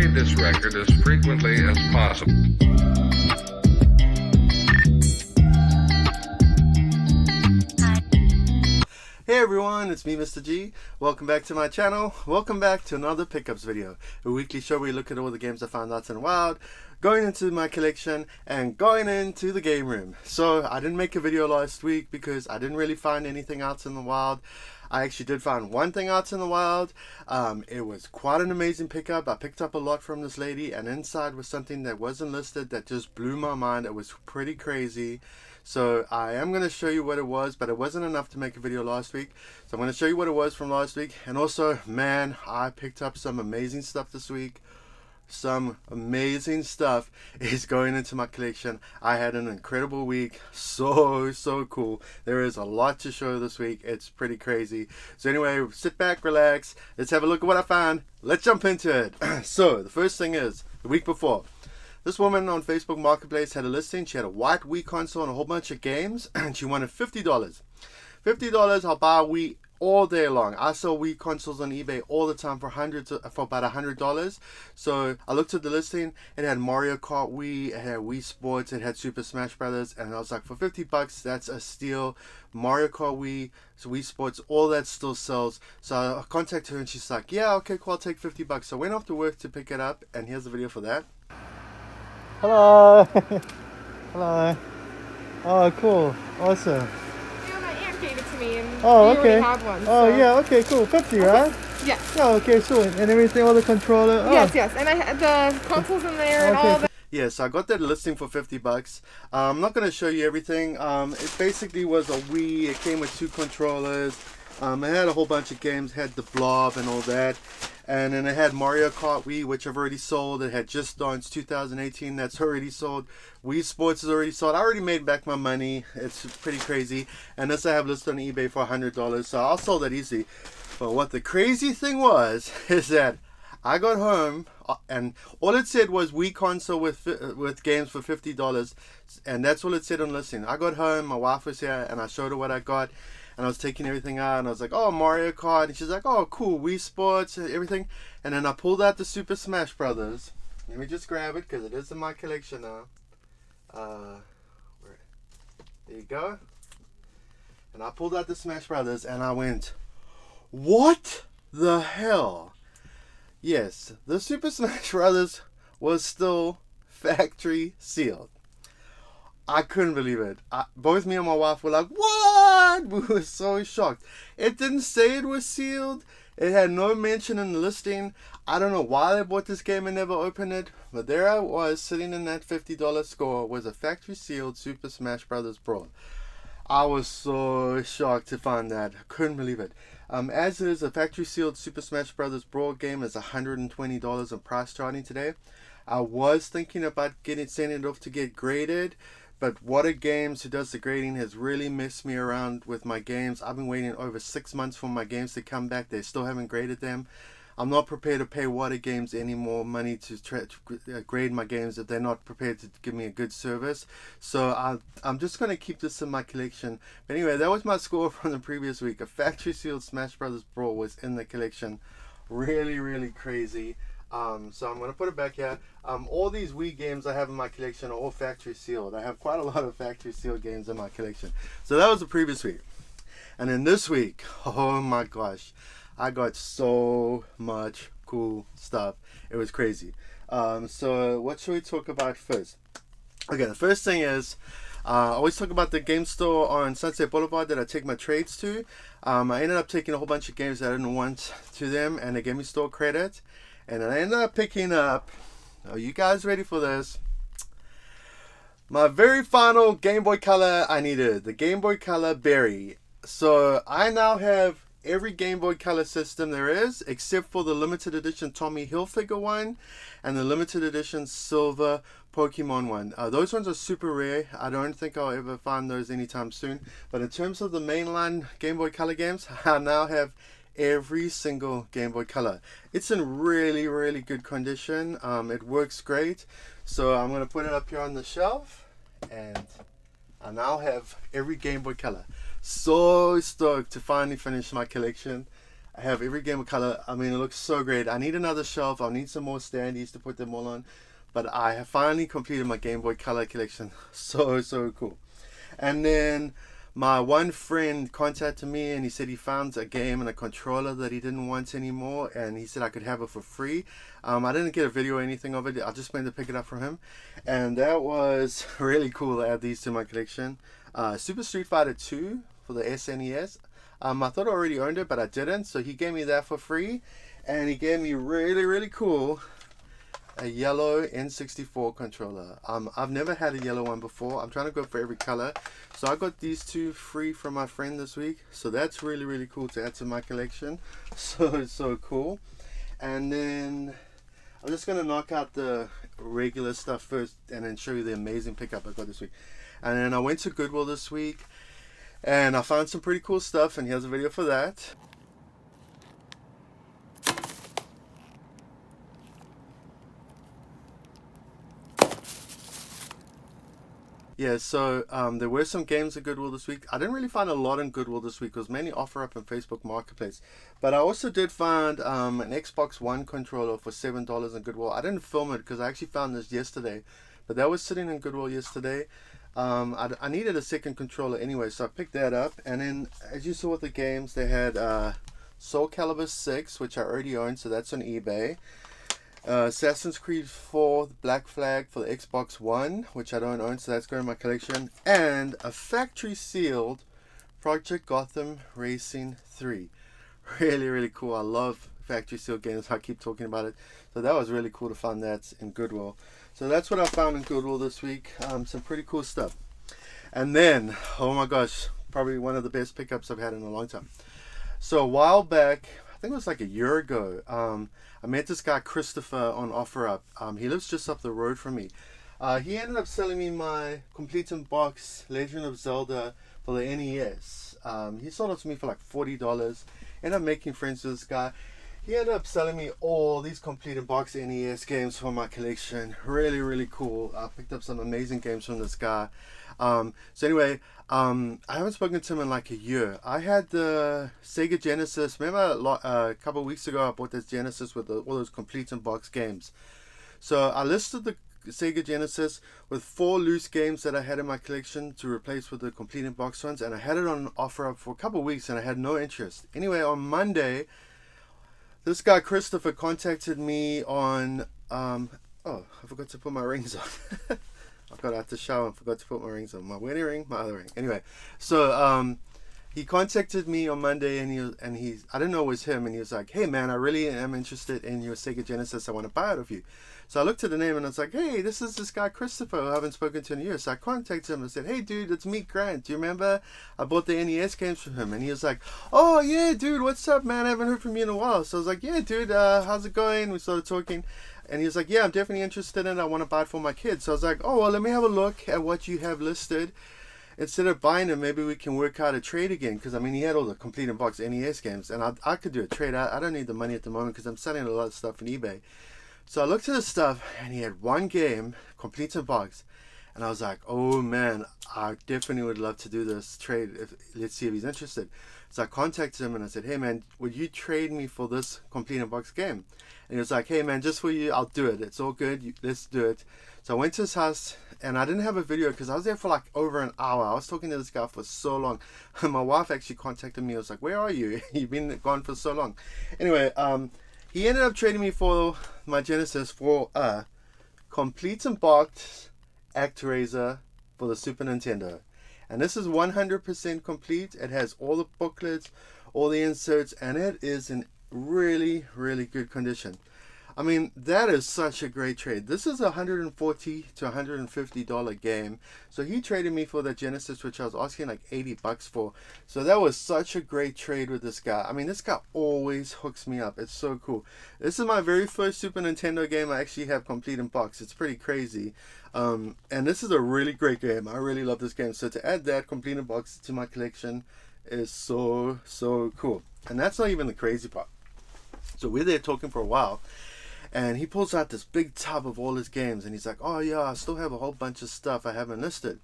played this record as frequently as possible. Hey everyone, it's me, Mr. G. Welcome back to my channel. Welcome back to another pickups video, a weekly show where we look at all the games I found out in the wild, going into my collection, and going into the game room. So I didn't make a video last week because I didn't really find anything out in the wild. I actually did find one thing out in the wild. It was quite an amazing pickup. I picked up a lot from this lady, and inside was something that wasn't listed that just blew my mind. It was pretty crazy. So I am going to show you what it was, but it wasn't enough to make a video last week. So I'm going to show you what it was from last week. And also, man, I picked up some amazing stuff this week. Some amazing stuff is going into my collection. I had an incredible week. So cool. There is a lot to show this week. It's pretty crazy. So anyway, sit back, relax. Let's have a look at what I found. Let's jump into it. So the first thing is, the week before, this woman on Facebook Marketplace had a listing. She had a white Wii console and a whole bunch of games, and she wanted $50. $50, I'll buy a Wii all day long. I sell Wii consoles on eBay all the time for about $100. So I looked at the listing. It had Mario Kart Wii, it had Wii Sports, it had Super Smash Brothers, and I was like, for $50, that's a steal. Mario Kart Wii, Wii Sports, all that still sells. So I contacted her, and she's like, yeah, okay, cool, I'll take $50. So I went off to work to pick it up, and here's the video for that. Hello. Hello. Oh, cool. Awesome. Yeah, my aunt gave it to me, and Oh, we okay. already have one. Oh, so. yeah. Okay, cool. 50, right? Yes. Oh, okay, cool. And everything, all the controller. Oh. Yes. And I had the consoles in there and all of that. Yeah, so I got that listing for $50. I'm not going to show you everything. It basically was a Wii. It came with 2 controllers. It had a whole bunch of games. It had the Blob and all that. And then it had Mario Kart Wii, which I've already sold. It had Just Dance 2018, that's already sold. Wii Sports is already sold. I already made back my money. It's pretty crazy. And this I have listed on eBay for $100, so I'll sell that easy. But what the crazy thing was, is that I got home, and all it said was Wii console with games for $50, and that's all it said on listing. I got home, my wife was here, and I showed her what I got. And I was taking everything out, and I was like, oh, Mario Kart. And she's like, oh, cool, Wii Sports, everything. And then I pulled out the Super Smash Brothers. Let me just grab it, because it is in my collection now. There you go. And I pulled out the Smash Brothers, and I went, what the hell? Yes, the Super Smash Brothers was still factory sealed. I couldn't believe it. Both me and my wife were like, what? We were so shocked. It didn't say it was sealed. It had no mention in the listing. I don't know why they bought this game and never opened it. But there I was, sitting in that $50 score, was a factory sealed Super Smash Brothers Brawl. I was so shocked to find that. I couldn't believe it. As is, a factory sealed Super Smash Brothers Brawl game is $120 in price charting today. I was thinking about sending it off to get graded. But Wata Games, who does the grading, has really messed me around with my games. I've been waiting over 6 months for my games to come back. They still haven't graded them. I'm not prepared to pay Wata Games any more money to grade my games if they're not prepared to give me a good service. So I'm just going to keep this in my collection. But anyway, that was my score from the previous week. A factory sealed Smash Brothers Brawl was in the collection. Really crazy. So I'm going to put it back here. All these Wii games I have in my collection are all factory sealed. I have quite a lot of factory sealed games in my collection. So that was the previous week. And then this week, oh my gosh, I got so much cool stuff. It was crazy. So what should we talk about first? Okay, the first thing is, I always talk about the game store on Sunset Boulevard that I take my trades to. I ended up taking a whole bunch of games that I didn't want to them, and they gave me store credit. And I ended up picking up, are you guys ready for this? My very final Game Boy Color I needed, the Game Boy Color Berry. So I now have every Game Boy Color system there is, except for the limited edition Tommy Hilfiger one and the limited edition Silver Pokemon one. Those ones are super rare. I don't think I'll ever find those anytime soon. But in terms of the mainline Game Boy Color games, I now have every single Game Boy Color. It's in really good condition. It works great. So I'm going to put it up here on the shelf, and I now have every Game Boy Color. So stoked to finally finish my collection. I have every Game Boy Color. I mean, it looks so great. I need another shelf. I'll need some more standees to put them all on. But I have finally completed my Game Boy Color collection. So cool. And then my one friend contacted me and he said he found a game and a controller that he didn't want anymore, and he said I could have it for free. I didn't get a video or anything of it. I just went to pick it up from him, and that was really cool to add these to my collection. Super Street Fighter 2 for the SNES. I thought I already owned it, but I didn't, so he gave me that for free, and he gave me really cool a yellow N64 controller. I've never had a yellow one before. I'm trying to go for every color, so I got these two free from my friend this week, so that's really cool to add to my collection. So cool. And then I'm just gonna knock out the regular stuff first and then show you the amazing pickup I got this week. And then I went to Goodwill this week and I found some pretty cool stuff, and here's a video for that. Yeah, so there were some games at Goodwill this week. I didn't really find a lot in Goodwill this week. It was mainly OfferUp and Facebook Marketplace. But I also did find an Xbox One controller for $7 in Goodwill. I didn't film it because I actually found this yesterday. But that was sitting in Goodwill yesterday. I needed a second controller anyway, so I picked that up. And then, as you saw with the games, they had Soul Calibur 6, which I already own, so that's on eBay. Assassin's Creed 4 Black Flag for the Xbox One, which I don't own, so that's going in my collection. And a factory sealed Project Gotham Racing 3. Really cool. I love factory sealed games. I keep talking about it. So that was really cool to find that in Goodwill. So that's what I found in Goodwill this week. Some pretty cool stuff. And then, oh my gosh, probably one of the best pickups I've had in a long time. So a while back, I think it was like a year ago, I met this guy Christopher on OfferUp. He lives just up the road from me. He ended up selling me my complete in box Legend of Zelda for the NES. He sold it to me for like $40. Ended up making friends with this guy. He ended up selling me all these complete in box NES games for my collection. Really cool. I picked up some amazing games from this guy. So anyway, I haven't spoken to him in like a year. I had the Sega Genesis. Remember a couple of weeks ago I bought this Genesis with all those complete in box games. So I listed the Sega Genesis with 4 loose games that I had in my collection to replace with the complete in box ones, and I had it on OfferUp for a couple of weeks and I had no interest. Anyway, on Monday, this guy Christopher contacted me on oh, I forgot to put my rings on. I got out the shower and forgot to put my rings on. My wedding ring, my other ring. Anyway, so he contacted me on Monday, and he's I didn't know it was him, and he was like, "Hey man, I really am interested in your Sega Genesis. I want to buy it of you." So I looked at the name and I was like, "Hey, this is this guy Christopher who I haven't spoken to in a year." So I contacted him and said, "Hey dude, it's me, Grant. Do you remember I bought the NES games from him?" And he was like, "Oh yeah, dude, what's up, man? I haven't heard from you in a while." So I was like, "Yeah, dude, how's it going?" We started talking. And he was like, "Yeah, I'm definitely interested in it. I want to buy it for my kids." So I was like, "Oh, well, let me have a look at what you have listed. Instead of buying them, maybe we can work out a trade again." Because, I mean, he had all the complete in box NES games. And I could do a trade. I don't need the money at the moment because I'm selling a lot of stuff on eBay. So I looked at his stuff, and he had one game, complete in box. And I was like, oh, man, I definitely would love to do this trade. Let's see if he's interested. So I contacted him, and I said, "Hey, man, would you trade me for this complete in box game?" And he was like, "Hey man, just for you, I'll do it. It's all good. Let's do it." So I went to his house, and I didn't have a video because I was there for like over an hour. I was talking to this guy for so long. My wife actually contacted me. I was like, "Where are you? You've been gone for so long." Anyway, he ended up trading me for my Genesis for a complete in box ActRaiser for the Super Nintendo. And this is 100% complete. It has all the booklets, all the inserts, and it is in really good condition. I mean, that is such a great trade. This is a $140 to $150 game. So he traded me for the Genesis, which I was asking like $80 for. So that was such a great trade with this guy. I mean, this guy always hooks me up. It's so cool. This is my very first Super Nintendo game I actually have complete in box. It's pretty crazy. And this is a really great game. I really love this game. So to add that complete in box to my collection is so cool. And that's not even the crazy part. So we're there talking for a while, and he pulls out this big tub of all his games, and he's like, "Oh yeah, I still have a whole bunch of stuff I haven't listed."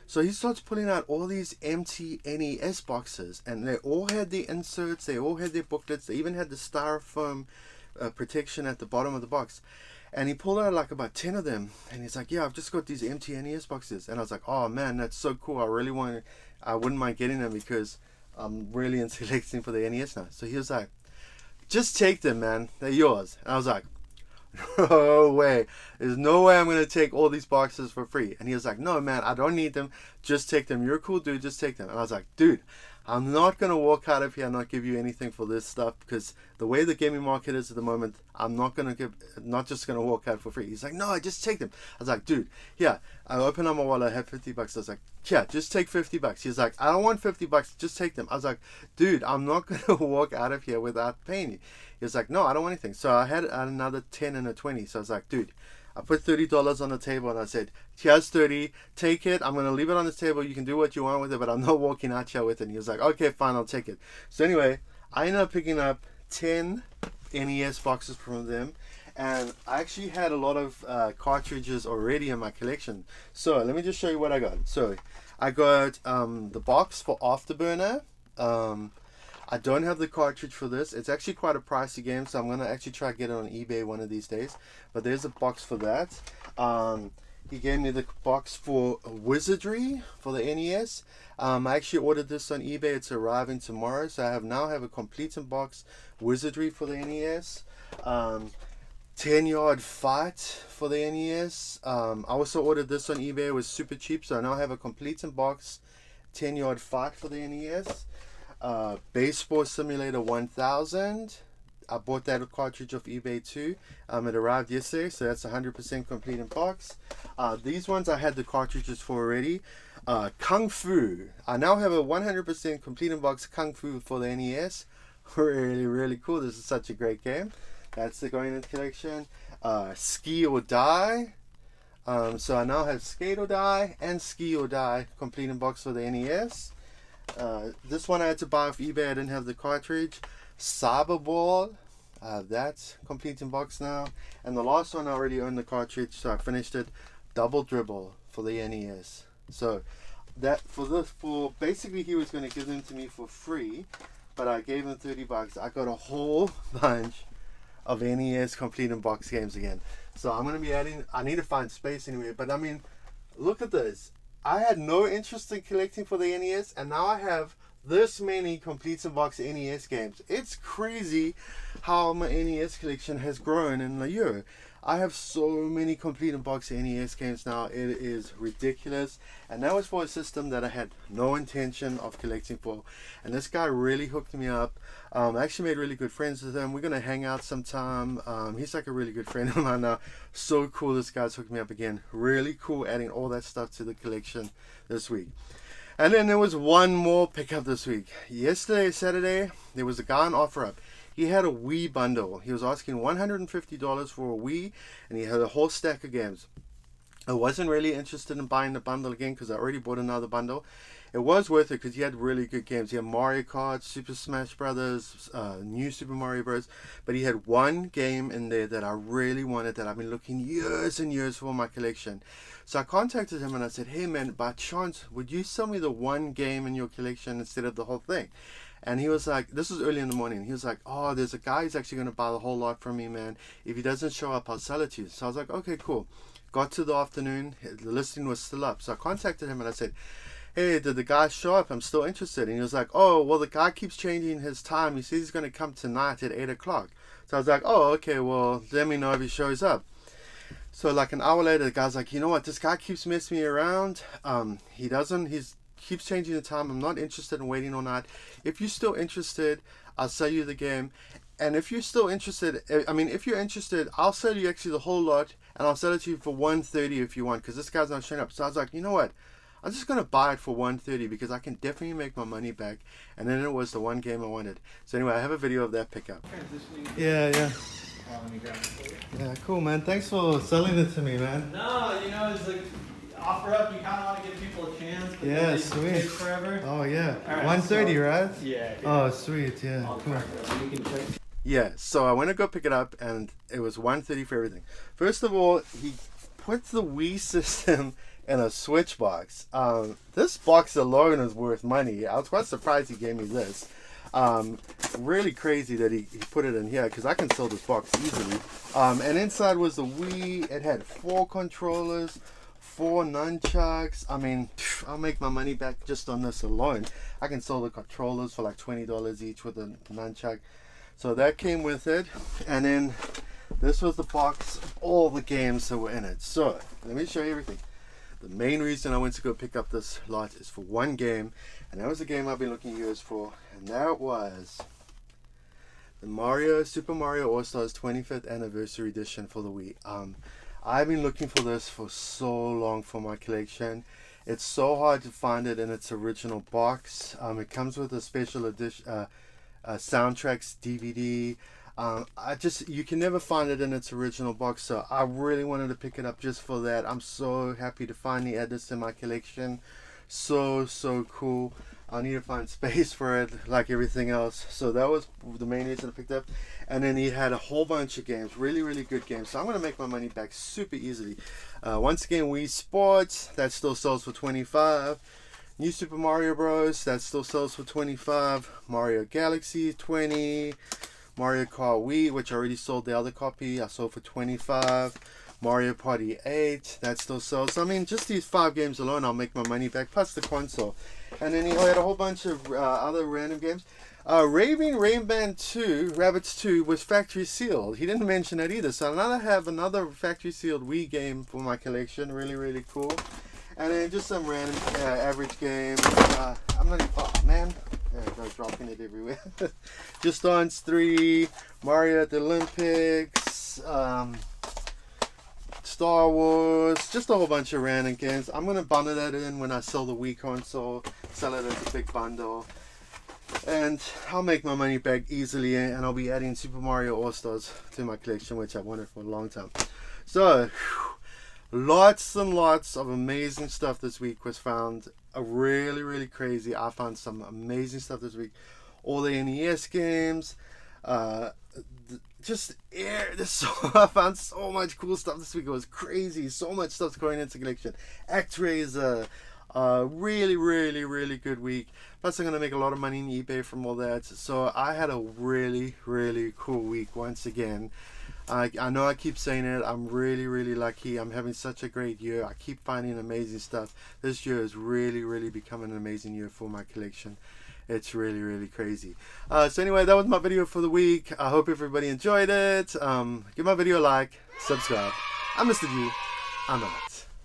So he starts pulling out all these empty NES boxes, and they all had the inserts, they all had their booklets, they even had the styrofoam protection at the bottom of the box. And he pulled out like about 10 of them, and he's like, yeah, I've just got these empty NES boxes. And I was like, oh man, that's so cool. I wouldn't mind getting them because I'm really into collecting for the NES now. So he was like, just take them, man, they're yours. And I was like, no way, there's no way I'm gonna take all these boxes for free. And he was like, no man, I don't need them, just take them, you're a cool dude, just take them. And I was like, dude, I'm not gonna walk out of here and not give you anything for this stuff, because the way the gaming market is at the moment, I'm not just gonna walk out for free. He's like, no, just take them. I was like, dude, yeah. I opened up my wallet, I had $50. I was like, yeah, just take $50. He's like, I don't want $50, just take them. I was like, dude, I'm not gonna walk out of here without paying you. He was like, no, I don't want anything. So I had another 10 and a 20. So I was like, dude, I put $30 on the table and I said, here's 30, take it. I'm going to leave it on the table. You can do what you want with it, but I'm not walking out here with it. And he was like, okay, fine, I'll take it. So anyway, I ended up picking up 10 NES boxes from them. And I actually had a lot of cartridges already in my collection. So let me just show you what I got. So I got the box for Afterburner. I don't have the cartridge for this. It's actually quite a pricey game, so I'm going to actually try to get it on eBay one of these days. But there's a box for that. He gave me the box for Wizardry for the NES. I actually ordered this on eBay. It's arriving tomorrow, so I now have a complete box Wizardry for the NES. 10-Yard Fight for the NES. I also ordered this on eBay. It was super cheap, so I now have a complete box 10-Yard Fight for the NES. Baseball Simulator 1000. I bought that cartridge off eBay too. It arrived yesterday, so that's 100% complete in box. These ones I had the cartridges for already. Kung Fu. I now have a 100% complete in box Kung Fu for the NES. Really, really cool. This is such a great game. That's the going in the collection. Ski or Die. So I now have Skate or Die and Ski or Die complete in box for the NES. This one I had to buy off eBay. I didn't have the cartridge. Cyberball, that's complete in box now. And the last one I already owned the cartridge, so I finished it. Double Dribble for the NES. So that for basically he was going to give them to me for free, but I gave him $30. I got a whole bunch of NES complete in box games again. So I'm going to be adding. I need to find space anyway. But I mean, look at this. I had no interest in collecting for the NES, and now I have this many complete in box NES games. It's crazy how my NES collection has grown in a year. I have so many complete in box NES games now. It is ridiculous. And that was for a system that I had no intention of collecting for. And this guy really hooked me up. I actually made really good friends with him. We're going to hang out sometime. He's like a really good friend of mine now. So cool this guy's hooked me up again. Really cool adding all that stuff to the collection this week. And then there was one more pickup this week. Yesterday, Saturday, there was a guy on OfferUp. He had a Wii bundle. He was asking $150 for a Wii, and he had a whole stack of games. I wasn't really interested in buying the bundle again because I already bought another bundle. It was worth it because he had really good games. He had Mario Kart, Super Smash Brothers, New Super Mario Bros. But he had one game in there that I really wanted, that I've been looking years and years for in my collection. So I contacted him and I said, hey man, by chance, would you sell me the one game in your collection instead of the whole thing? And he was like, this was early in the morning. He was like, oh, there's a guy who's actually going to buy the whole lot from me, man. If he doesn't show up, I'll sell it to you. So I was like, okay, cool. Got to the afternoon. The listing was still up. So I contacted him and I said, hey, did the guy show up? I'm still interested. And he was like, oh, well, the guy keeps changing his time. He says he's going to come tonight at 8 o'clock. So I was like, oh, okay, well, let me know if he shows up. So like an hour later, the guy's like, you know what? This guy keeps messing me around. He's keeps changing the time. I'm not interested in waiting all night. If you're still interested, I'll sell you the game. And if you're still interested, if you're interested, I'll sell you actually the whole lot, and I'll sell it to you for $130 if you want, because this guy's not showing up. So I was like, you know what? I'm just going to buy it for $130 because I can definitely make my money back. And then it was the one game I wanted. So anyway, I have a video of that pickup. Yeah. Yeah, cool, man. Thanks for selling it to me, man. No, it's like OfferUp. You kind of want to give people a chance. But Yeah, they sweet. take forever. Oh, yeah. All right, 130, right? Yeah. Oh, sweet. Yeah, I'll cool. crack it. You can check. Yeah, so I went to go pick it up, and it was $130 for everything. First of all, he put the Wii system in a Switch box. This box alone is worth money. I was quite surprised he gave me this. Really crazy that he put it in here, because I can sell this box easily. And inside was the Wii. It had 4 controllers, 4 nunchucks. I mean, I'll make my money back just on this alone. I can sell the controllers for like $20 each with a nunchuck. So that came with it. And then this was the box, all the games that were in it. So let me show you everything. The main reason I went to go pick up this lot is for one game, and that was the game I've been looking years for, and that was the Super Mario All-Stars 25th Anniversary Edition for the Wii. I've been looking for this for so long for my collection. It's so hard to find it in its original box. It comes with a special edition soundtracks DVD. You can never find it in its original box, so I really wanted to pick it up just for that. I'm so happy to finally add this in my collection. So cool. I need to find space for it like everything else, so that was the main reason I picked up. And then he had a whole bunch of games, really good games, so I'm going to make my money back super easily. Once again, Wii Sports, that still sells for $25. New Super Mario Bros, that still sells for $25. Mario Galaxy, $20. Mario Kart Wii, which I already sold the other copy, I sold for $25. Mario Party 8, that still sells. I mean, just these 5 games alone, I'll make my money back, plus the console. And then he had a whole bunch of other random games. Raving Rain 2, Rabbids 2 was factory sealed. He didn't mention that either, so I'll have another factory sealed Wii game for my collection. Really cool. And then just some random average games. I'm not, oh man. There I go, dropping it everywhere. Just Dance 3, Mario at the Olympics, Star Wars, just a whole bunch of random games. I'm going to bundle that in when I sell the Wii console, sell it as a big bundle. And I'll make my money back easily, and I'll be adding Super Mario All-Stars to my collection, which I've wanted for a long time. So, lots and lots of amazing stuff this week was found. Really crazy. I found some amazing stuff this week. All the NES games. I found so much cool stuff this week. It was crazy. So much stuff's going into collection. ActRaiser. Really good week. Plus I'm going to make a lot of money in eBay from all that. So I had a really cool week once again. I know I keep saying it. I'm really lucky. I'm having such a great year. I keep finding amazing stuff. This year has really become an amazing year for my collection. It's really crazy. So anyway, that was my video for the week. I hope everybody enjoyed it. Give my video a like, subscribe. I'm Mr. G. I'm out.